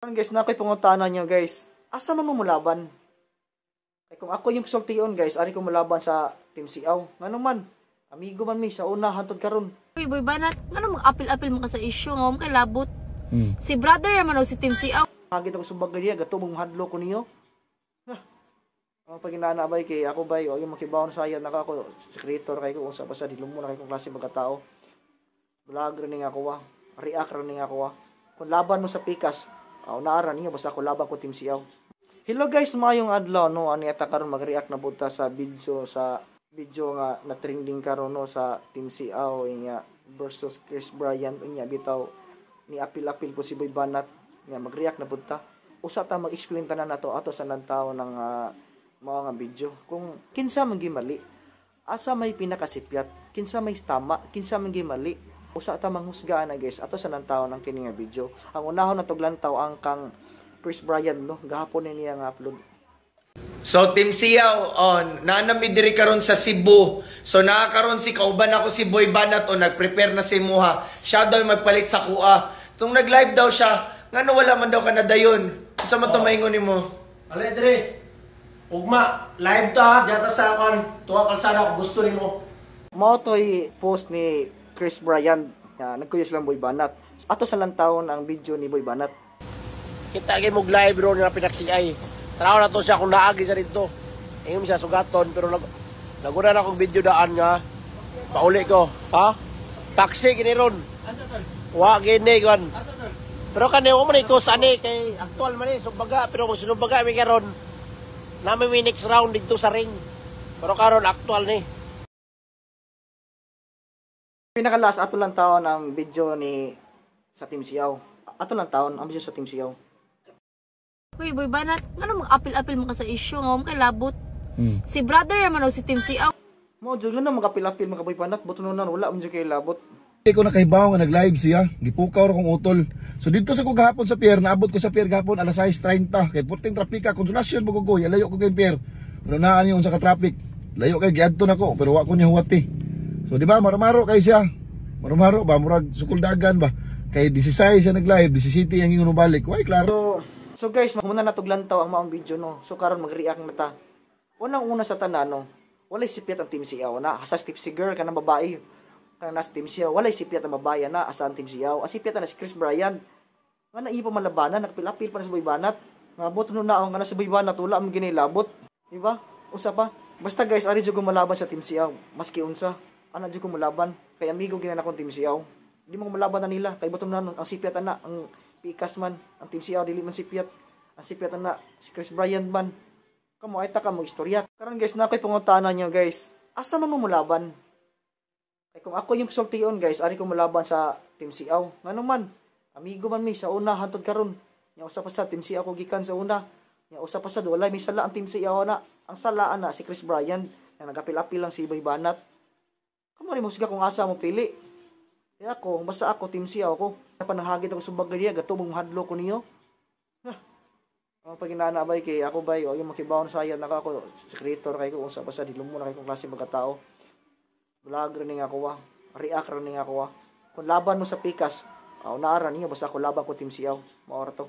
Guys, na ako'y pangutanan nyo guys. Asa man mo mulaban? Kay kung ako yung sultion guys, ari ko mulaban sa Team Siaw. Ngano man, amigo man mi sa una hantod karon. Uy, boy banat, ngano mag-apil-apil mo ka sa isyu nga mo kay labot. Si brother man o si Team Siaw. Hagit ako subag niya, gatubong hadlo ko niyo. Pag inaanabay kay ako bay, o yung makibawon sa ayan, naka ako, sekretor kay ko, unsa pa sa dilum mo na kay kong klase magkatao. Vlog rin ako react rin ako Kung laban mo sa pikas, naara niya, basta ako laban ko Team Siaw. Hello guys, mayong adlaw, no, ani ata karon mag-react na buta sa video nga na trending karon no sa Team Siaw inya versus Chris Bryant inya bitaw ni apil-apil po si Boy Banat nga mag-react na buta. Usa ta mag-explain tanan nato ato sa nantaw ng mga video kung kinsa man gimali, asa may pinakasipyat, kinsa may tama, kinsa man gimali. Usa ta manghusga na guys ato sa nantaw ng kini nga video. Ang unahon na tuglantaw ang kang Chris Bryant no, gahapon niya nga upload. So Team Siaw on nanami diri karon sa Cebu. So nakakaron si kauban ako si Boy Banat o nagprepare na si Muha. Siya daw magpalit sa kuha. Tung nag-live daw siya, ngano wala man daw ka na dayon. Sa man to maingon nimo? Ale dire. Ugma, live ta data sa akan. Tuwa kalsada ko gusto nimo. Mao toy post ni Chris Bryant nga nagkuyos lang Boy Banat. Ato sa lantaw ang video ni Boy Banat. Kita gyud mo live bro nga pinaksiyay. Tanaw na to siya kung naagi sa dito. Ingom siya sugaton pero naguna na akong video daan nga. Pauli ko, ha? Taxi gini ron. Asa tol? Wa gini kon. Asa tol? Pero kani mo man iko sani kay aktual man ni sumbaga pero kung sinumbaga mi karon na may next round dito sa ring. Pero karon aktual ni. Pinakalas ato lang taon ang video ni sa Team Siaw. Ato lang taon ang video sa Team Siaw. Uy, boy banat, ngano mag-apil-apil mo ka sa isyu nga mo kay labot. Si brother man o si Team Siaw. Mo jud na magapil-apil mga Boy Banat, buto nun wala man jud kay labot. Ko na kaibaw nga nag-live siya, gipukaw ra kong utol. So dito sa ko gahapon sa pier, naabot ko sa pier gahapon alas 6:30 kay porting trapika, konsolasyon bugogoy, layo ko kay pier. Pero naan yung sa ka-traffic. Layo kay giadto nako, pero wa ko niya huwati. So di ba marumaro kay siya. Marumaro ba murag sukuldagan ba? Kay 16 siya nag-live, 17 ang ingon balik. Why klaro. So guys, muna natuglantaw ang maong video no. So karon mag-react na ta. Unang-una sa tanan no. Walay sipyat ang Team Siaw na. Asa si girl kanang babae. Kanang nas Team Siaw, walay sipyat ang babae na asa ang Team Siaw. Asipyat na si Chris Bryant. Nga na ipa malabanan, nagpil-apil pa na sa Boy Banat. Nga bot no na nga na sa Boy Banat wala man ginilabot. Di ba? Unsa pa? Basta guys, ari jud ko malaban sa Team Siaw. Maski unsa, ana jud ko malaban. Kay amigo ginan akong Team Siaw. Di mo malaban na nila kay botom na ang sipyat na ang pikas man, ang Team Siaw dili man sipyat. Ang sipyat na si Chris Bryant man. Kamo ay ta ka mo istorya. Karon guys, na ako'y pangutanan nyo guys. Asa man mo mulaban? Kay kung ako yung sultion guys, ari ko mulaban sa Team Siaw. Ngano man, amigo man mi sa una hantod karon. Nya usa pa sa Team Siaw ko gikan sa una. Nya usa pa sa walay mi sala ang Team Siaw na. Ang salaan na si Chris Bryant nga nagapil-apil lang si Boy Banat. Kamo rin mo siga kung asa mo pili. Kaya ako, basta ako Team Siaw ko. Pananghagit ako subag niya, gatubong hadlo ko niyo. Pag inaanabay kay ako bay, o yung makibawon sa ayan, naka ako, sekretor kay ko, unsa pa sa dilum mo na kay kong klase magkatao. Vlog rin ako react rin ako Kung laban mo sa pikas, naara niya, basta ako laban ko Team Siaw. Maora to.